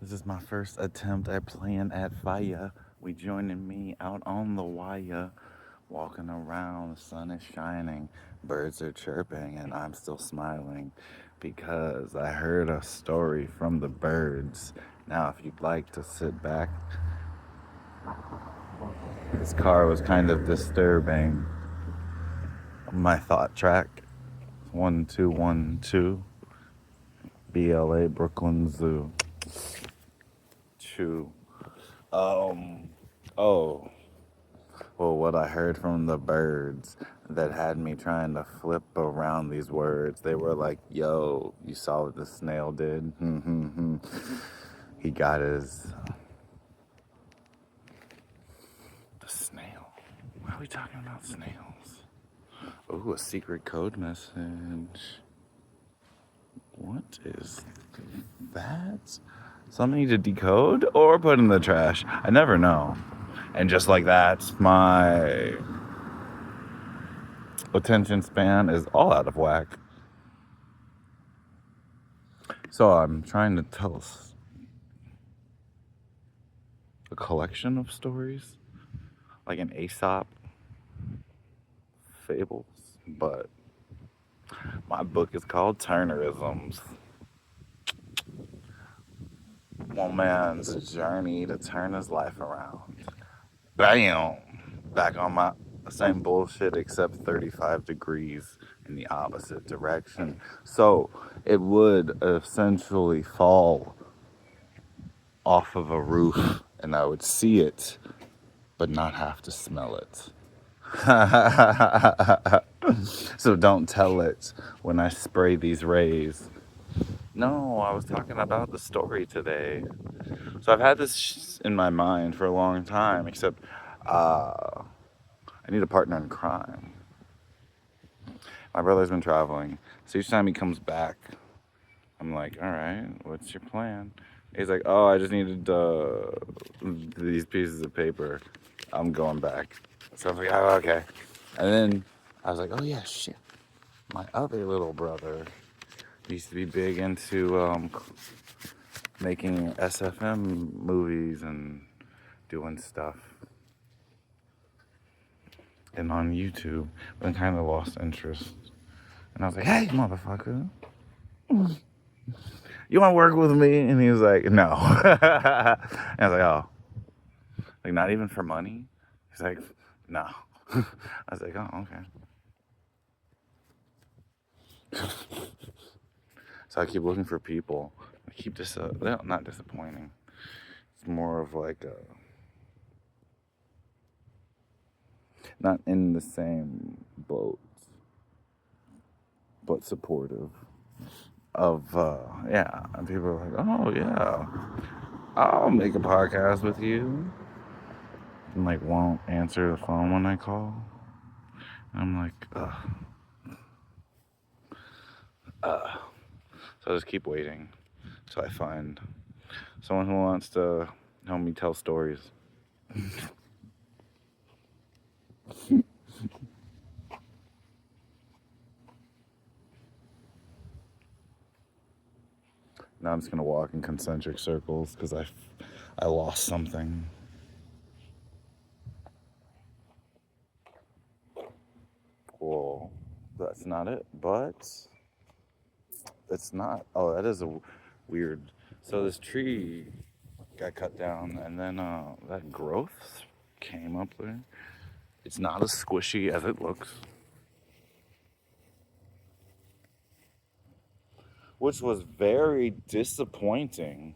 This is my first attempt at playing at fire. We joining me out on the wire, walking around, the sun is shining, birds are chirping, and I'm still smiling because I heard a story from the birds. Now, if you'd like to sit back, this car was kind of disturbing my thought track. 1212 BLA Brooklyn Zoo. Chew. Um, oh, well, what I heard from the birds that had me trying to flip around these words, they were like, yo, you saw what the snail did? He got the snail. Why are we talking about snails? Ooh, a secret code message. What is that? Something you need to decode or put in the trash? I never know. And just like that, my attention span is all out of whack. So I'm trying to tell a collection of stories, like an Aesop fables, but my book is called Turnerisms. One man's journey to turn his life around. Bam! Back on my same bullshit except 35 degrees in the opposite direction. So it would essentially fall off of a roof and I would see it, but not have to smell it. So don't tell it when I spray these rays. No, I was talking about the story today. So I've had this in my mind for a long time, except I need a partner in crime. My brother's been traveling, so each time he comes back, I'm like, all right, what's your plan? He's like, oh, I just needed these pieces of paper. I'm going back. So I was like, oh, okay. And then I was like, oh, yeah, shit. My other little brother used to be big into making SFM movies and doing stuff. And on YouTube, but I kind of lost interest. And I was like, hey, motherfucker, you want to work with me? And he was like, no. And I was like, oh, like not even for money? He's like, no. I was like, oh, okay. So I keep looking for people. I keep not disappointing. It's more of like not in the same boat, but supportive of yeah. And people are like, oh yeah, I'll make a podcast with you. And like won't answer the phone when I call. And I'm like, ugh. So I just keep waiting till I find someone who wants to help me tell stories. Now I'm just gonna walk in concentric circles because I lost something. Well, that's not it, but it's not. Oh, that is a weird. So this tree got cut down, and then that growth came up there. It's not as squishy as it looks, which was very disappointing.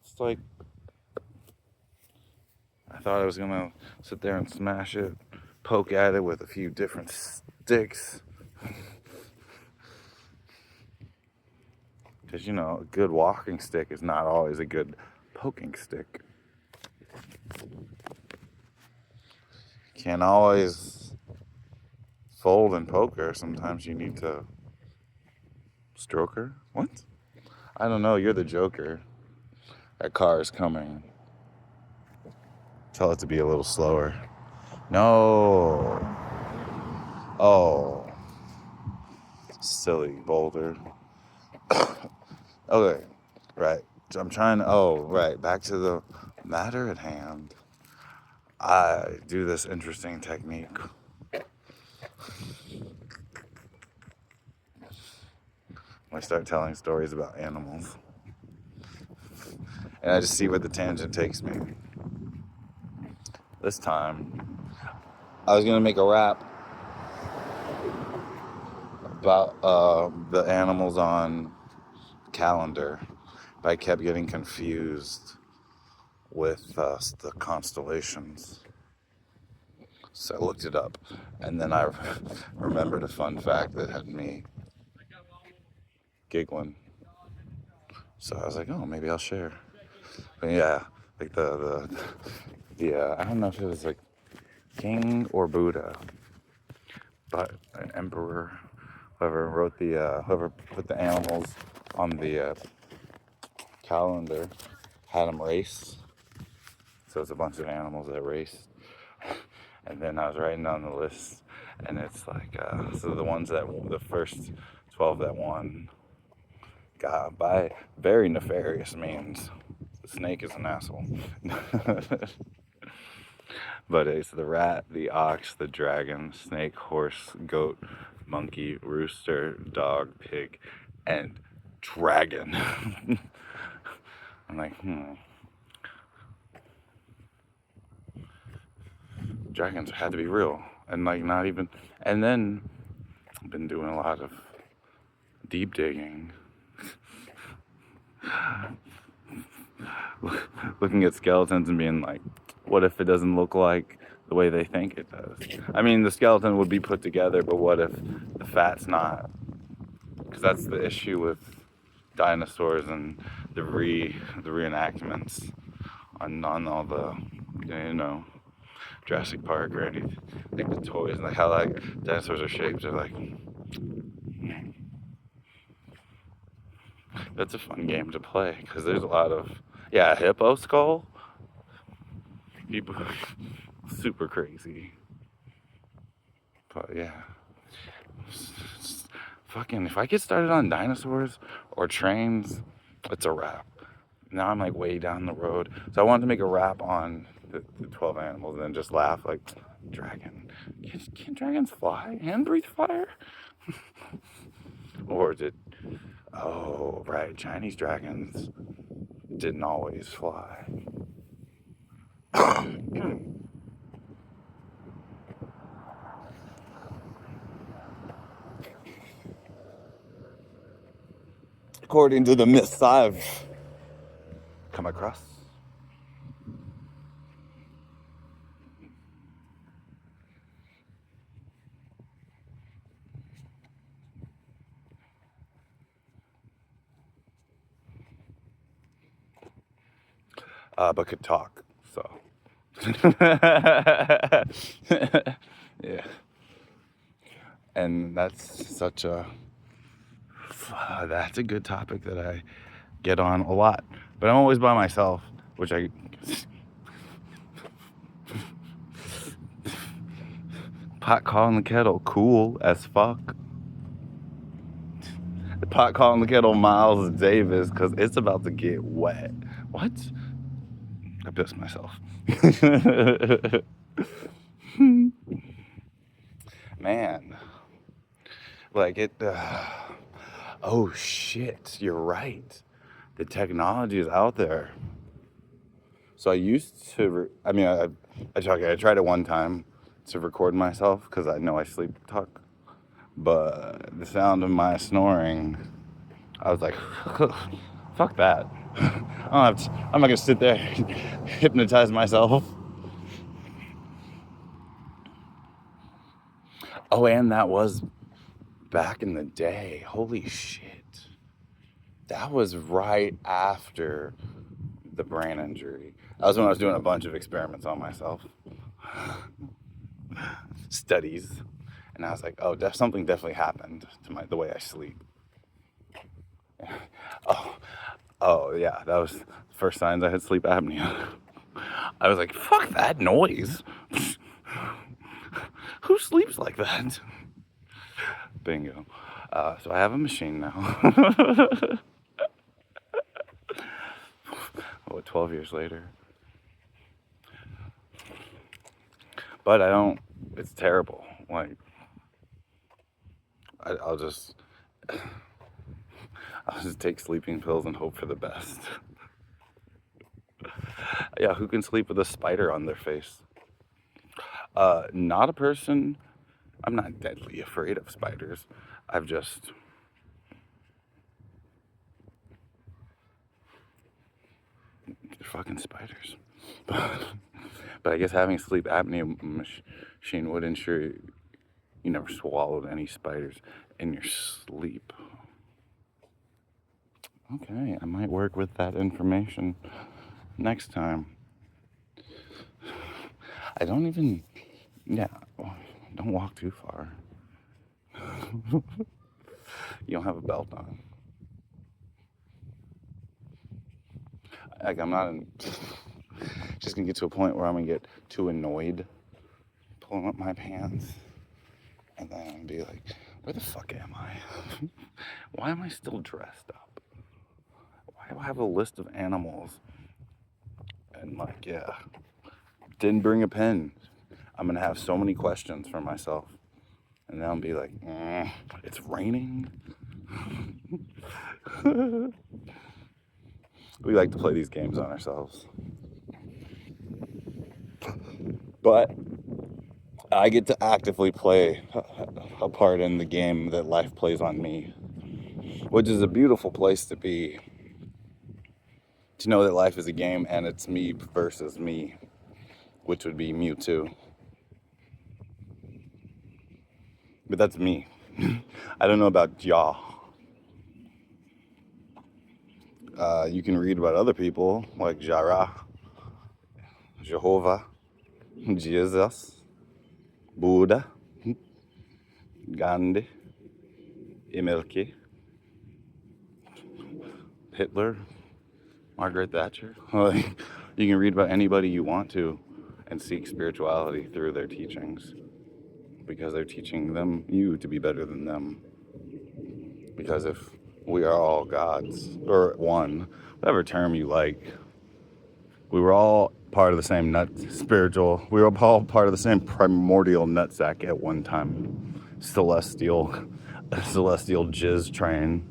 It's like I thought I was gonna sit there and smash it, poke at it with a few different sticks. Because, you know, a good walking stick is not always a good poking stick. Can't always fold and poke her. Sometimes you need to stroke her. What? I don't know. You're the Joker. That car is coming. Tell it to be a little slower. No. Oh. Silly boulder. Okay. Right. I'm trying to, oh, right. Back to the matter at hand. I do this interesting technique. I start telling stories about animals. And I just see where the tangent takes me. This time, I was going to make a rap about the animals on calendar, but I kept getting confused with the constellations. So I looked it up, and then I remembered a fun fact that had me giggling. So I was like, oh, maybe I'll share. But yeah, like the I don't know if it was like king or Buddha, but an emperor, whoever put the animals on the calendar, had them race. So it's a bunch of animals that race. And then I was writing down the list, and it's like, so the first 12 that won got by very nefarious means. The snake is an asshole. But it's the rat, the ox, the dragon, snake, horse, goat, monkey, rooster, dog, pig, and dragon. I'm like, dragons had to be real. And like, not even. And then I've been doing a lot of deep digging. Looking at skeletons and being like, what if it doesn't look like the way they think it does? I mean, the skeleton would be put together, but what if the fat's not? Because that's the issue with dinosaurs and the reenactments on all the, Jurassic Park or anything, like the toys and like how like dinosaurs are shaped. They're like, that's a fun game to play because there's a lot of hippo skull. People super crazy, but yeah. Fucking, if I get started on dinosaurs or trains, it's a wrap. Now I'm like way down the road. So I wanted to make a rap on the 12 animals and then just laugh like, dragon. Can dragons fly and breathe fire? Or oh, right, Chinese dragons didn't always fly. According to the myths I've come across. But could talk, so. Yeah. And that's that's a good topic that I get on a lot. But I'm always by myself, which pot calling the kettle, cool as fuck. The pot calling the kettle, Miles Davis, because it's about to get wet. What? I pissed myself. Man. Like it. Oh shit, you're right. The technology is out there. So I used to, I tried it one time to record myself because I know I sleep talk. But the sound of my snoring, I was like, fuck that. I'm not gonna sit there and hypnotize myself. Oh, and that was back in the day. Holy shit. That was right after the brain injury. That was when I was doing a bunch of experiments on myself. Studies. And I was like, oh, something definitely happened to the way I sleep. Oh, yeah, that was the first signs I had sleep apnea. I was like, fuck that noise. Who sleeps like that? Bingo. So I have a machine now. what, 12 years later. But I don't, it's terrible. Like, I'll just take sleeping pills and hope for the best. Yeah, who can sleep with a spider on their face? Not a person. I'm not deadly afraid of spiders. I've just, they're fucking spiders. But I guess having a sleep apnea machine would ensure you never swallowed any spiders in your sleep. Okay, I might work with that information next time. I don't even, yeah, don't walk too far. You don't have a belt on. Like, I'm not just gonna get to a point where I'm gonna get too annoyed pulling up my pants, and then I'm gonna be like, where the fuck am I? Why am I still dressed up? Why do I have a list of animals? And like, yeah, didn't bring a pen. I'm gonna have so many questions for myself, and then I'll be like, it's raining. We like to play these games on ourselves. But I get to actively play a part in the game that life plays on me, which is a beautiful place to be. To know that life is a game and it's me versus me, which would be Mewtwo. But that's me. I don't know about y'all. You can read about other people like Jara, Jehovah, Jesus, Buddha, Gandhi, Imilki, Hitler, Margaret Thatcher. Like, you can read about anybody you want to and seek spirituality through their teachings, because they're teaching you to be better than them. Because if we are all gods, or one, whatever term you like, we were all part of the same we were all part of the same primordial nutsack at one time. Celestial jizz train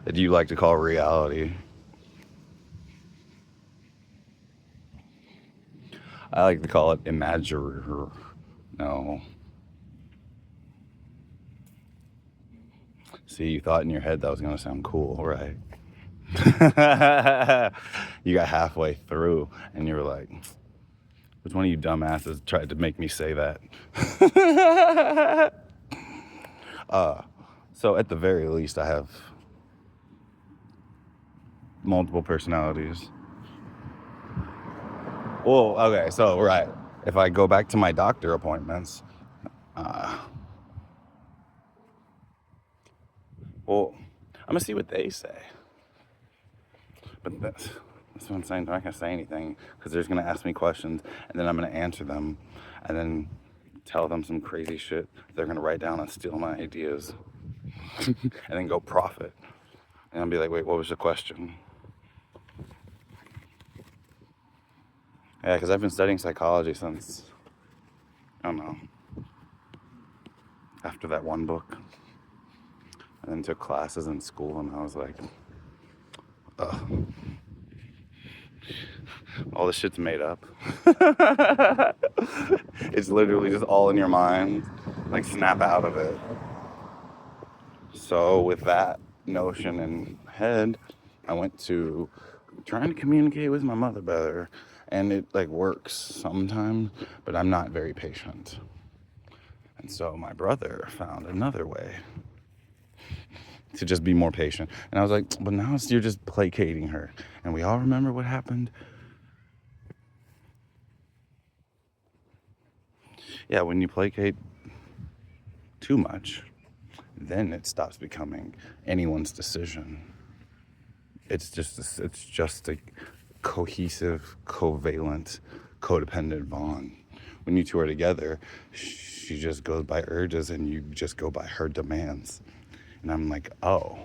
that you like to call reality. I like to call it imaginary. No. See, you thought in your head that was going to sound cool, right? You got halfway through and you were like, which one of you dumbasses tried to make me say that? So at the very least, I have multiple personalities. Well, okay, so, right. If I go back to my doctor appointments, well, I'm going to see what they say. But that's what I'm saying. I'm not going to say anything because they're just going to ask me questions and then I'm going to answer them and then tell them some crazy shit they're going to write down and steal my ideas and then go profit. And I'll be like, wait, what was the question? Yeah, because I've been studying psychology since, I don't know, after that one book. And then took classes in school and I was like, all this shit's made up. It's literally just all in your mind. Like, snap out of it. So with that notion in head, I went to trying to communicate with my mother better. And it like works sometimes, but I'm not very patient. And so my brother found another way to just be more patient. And I was like, but now you're just placating her. And we all remember what happened. Yeah, when you placate too much, then it stops becoming anyone's decision. It's just a cohesive, covalent, codependent bond. When you two are together, she just goes by urges and you just go by her demands. And I'm like, oh,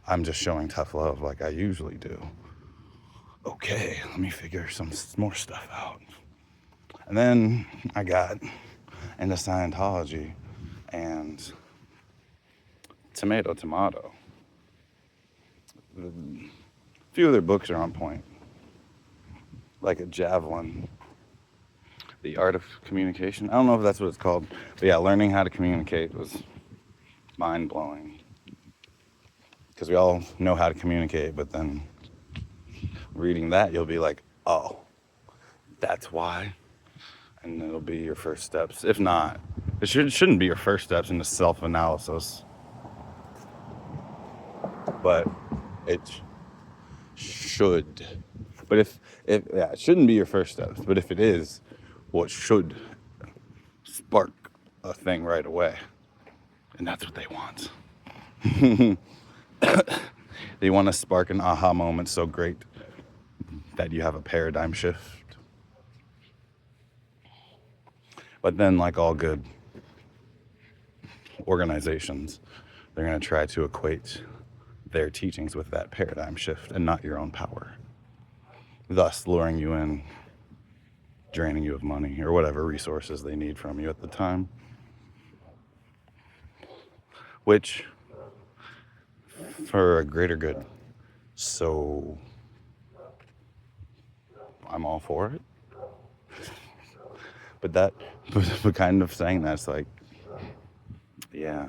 I'm just showing tough love like I usually do. okay, let me figure some more stuff out. And then I got into Scientology and tomato. A few of their books are on point, like a javelin. The Art of Communication. I don't know if that's what it's called, but yeah, learning how to communicate was mind blowing. Because we all know how to communicate, but then reading that, you'll be like, oh, that's why. And it'll be your first steps. If not, it shouldn't be your first steps into self analysis, but it should. But if yeah, it shouldn't be your first steps. But if it is, well, it should spark a thing right away, and that's what they want. They want to spark an aha moment so great that you have a paradigm shift. But then, like all good organizations, they're going to try to equate their teachings with that paradigm shift and not your own power, thus luring you in, draining you of money or whatever resources they need from you at the time, which for a greater good. So I'm all for it. But kind of saying that's like, yeah,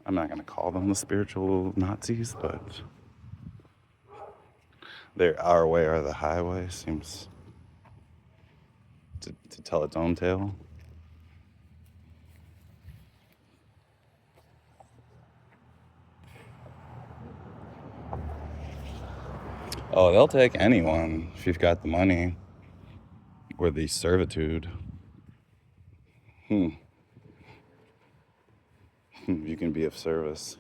I'm not going to call them the spiritual Nazis, but they're our way or the highway seems to tell its own tale. Oh, they'll take anyone if you've got the money or the servitude. You can be of service.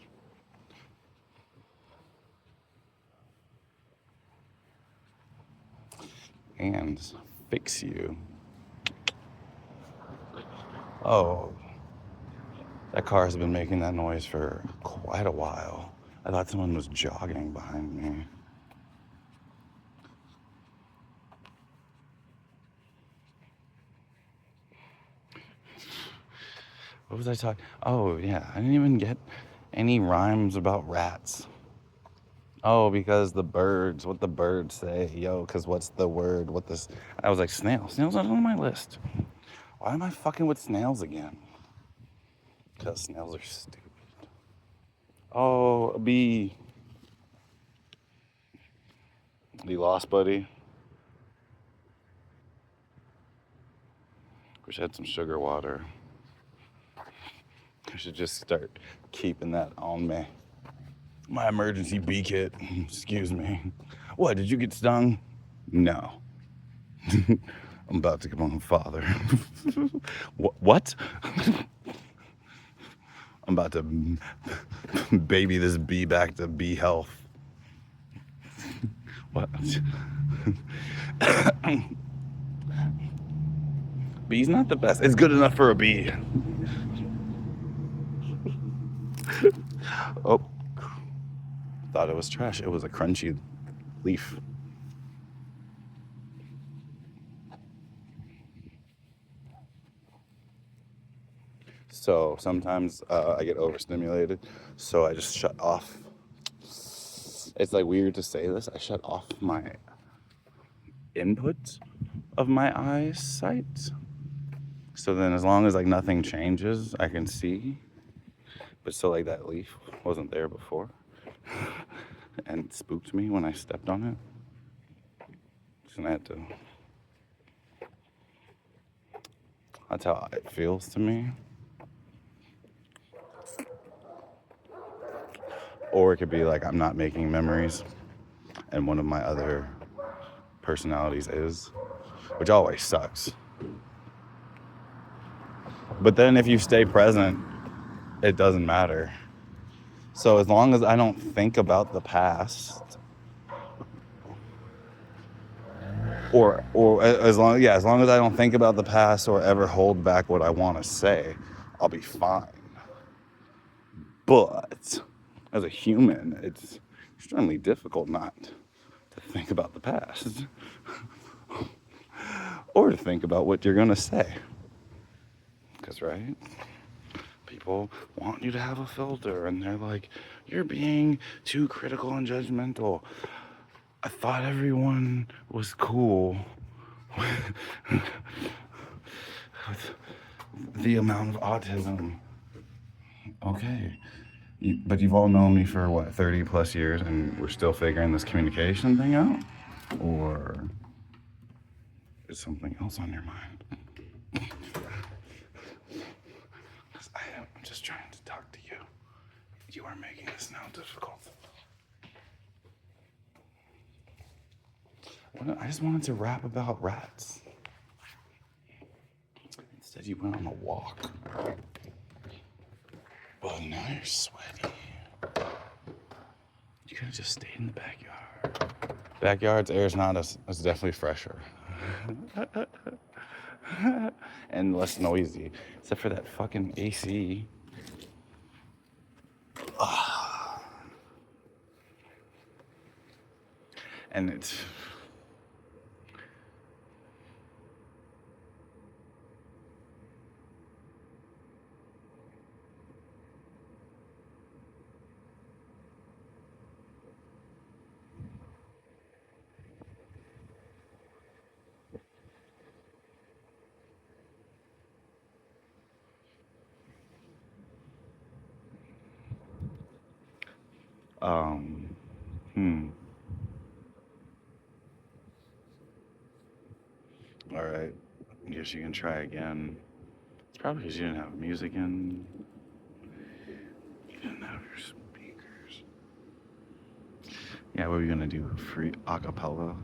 And fix you. Oh, that car has been making that noise for quite a while. I thought someone was jogging behind me. What was I talking? Oh, yeah, I didn't even get any rhymes about rats. Oh, because the birds, what the birds say, yo, because what's the word, what this, I was like, snails. Snails aren't on my list. Why am I fucking with snails again? Because snails are stupid. Oh, a bee. You lost, buddy? Wish I had some sugar water. I should just start keeping that on me. My emergency bee kit. Excuse me. What, did you get stung? No. I'm about to become a father. What? I'm about to baby this bee back to bee health. What? Bee's not the best. It's good enough for a bee. Oh. Thought it was trash. It was a crunchy leaf. So sometimes I get overstimulated, so I just shut off. It's like weird to say this. I shut off my input of my eyesight. So then as long as like nothing changes, I can see. But still like that leaf wasn't there before. And it spooked me when I stepped on it. So I had to. That's how it feels to me. Or it could be like I'm not making memories, and one of my other personalities is, which always sucks. But then if you stay present, it doesn't matter. So as long as I don't think about the past, or as long as I don't think about the past or ever hold back what I want to say, I'll be fine. But as a human, extremely difficult not to think about the past or to think about what you're going to say. Because, right? People want you to have a filter, and they're like, you're being too critical and judgmental. I thought everyone was cool with the amount of autism. Okay. But you've all known me for what, 30 plus years, and we're still figuring this communication thing out? Or is something else on your mind? Because I'm just trying to talk to you. You are making this now difficult. I just wanted to rap about rats. Instead, you went on a walk. Well, now you're sweaty. You could have just stayed in the backyard. Backyard's air is not as, it's definitely fresher. And less noisy. Except for that fucking AC. And it's... Um, hmm. All right. I guess you can try again. It's probably because you didn't have music in. You didn't have your speakers. Yeah, what are we gonna do? Free acapella?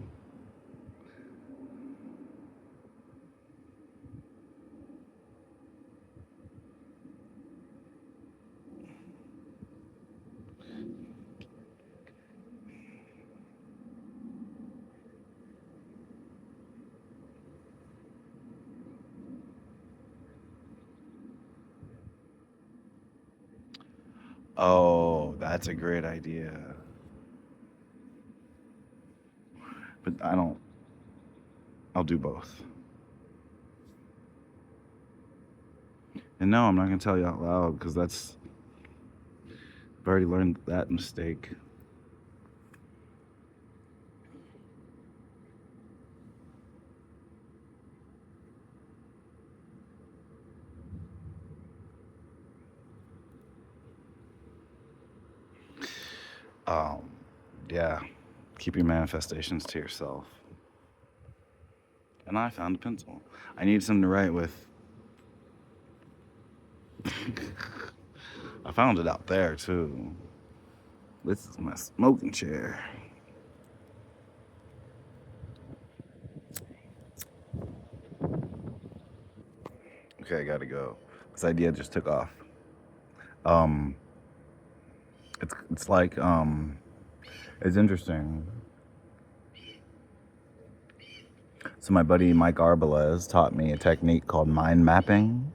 Oh, that's a great idea. But I don't. I'll do both. And no, I'm not gonna tell you out loud because that's. I've already learned that mistake. Um, yeah. Keep your manifestations to yourself. And I found a pencil. I need something to write with. I found it out there too. This is my smoking chair. Okay, I gotta go. This idea just took off. Um, it's like it's interesting. So my buddy Mike Arbalez taught me a technique called mind mapping,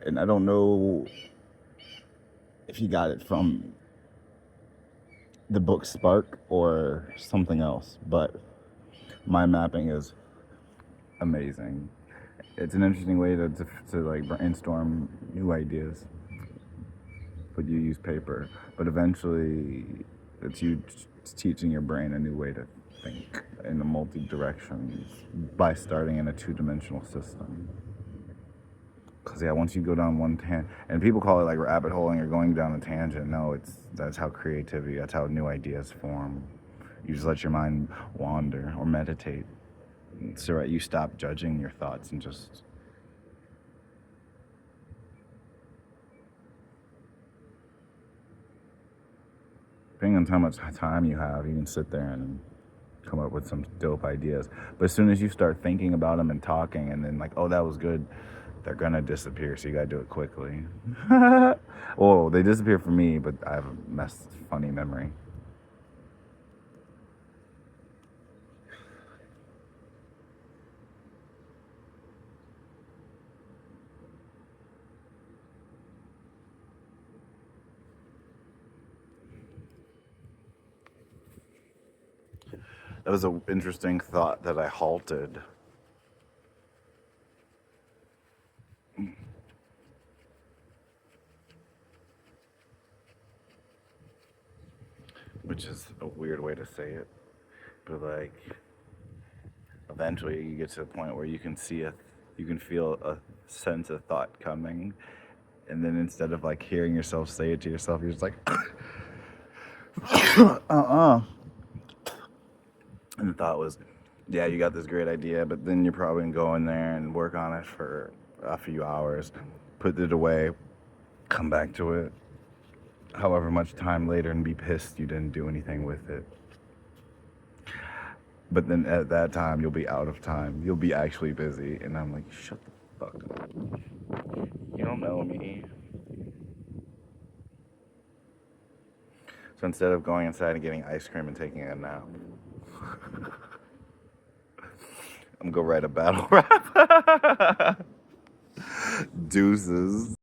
and I don't know if he got it from the book Spark or something else, but mind mapping is amazing. It's an interesting way to like brainstorm new ideas, but you use paper. But eventually, it's you teaching your brain a new way to think in the multi directions by starting in a two-dimensional system. Because yeah, once you go down one tangent, and people call it like rabbit holing or going down a tangent. No, that's how creativity, that's how new ideas form. You just let your mind wander or meditate. So right, you stop judging your thoughts and just. Depending on how much time you have, you can sit there and come up with some dope ideas. But as soon as you start thinking about them and talking, and then like, oh, that was good, they're gonna disappear. So you gotta do it quickly. Well, they disappear for me, but I have a funny memory. That was an interesting thought that I halted. Which is a weird way to say it. But like, eventually you get to a point where you can you can feel a sense of thought coming. And then instead of like hearing yourself say it to yourself, you're just like, uh-uh. And the thought was, yeah, you got this great idea, but then you're probably going to go in there and work on it for a few hours, put it away, come back to it, however much time later, and be pissed you didn't do anything with it. But then at that time, you'll be out of time. You'll be actually busy. And I'm like, shut the fuck up. You don't know me. So instead of going inside and getting ice cream and taking a nap, I'm gonna go write a battle rap. Deuces.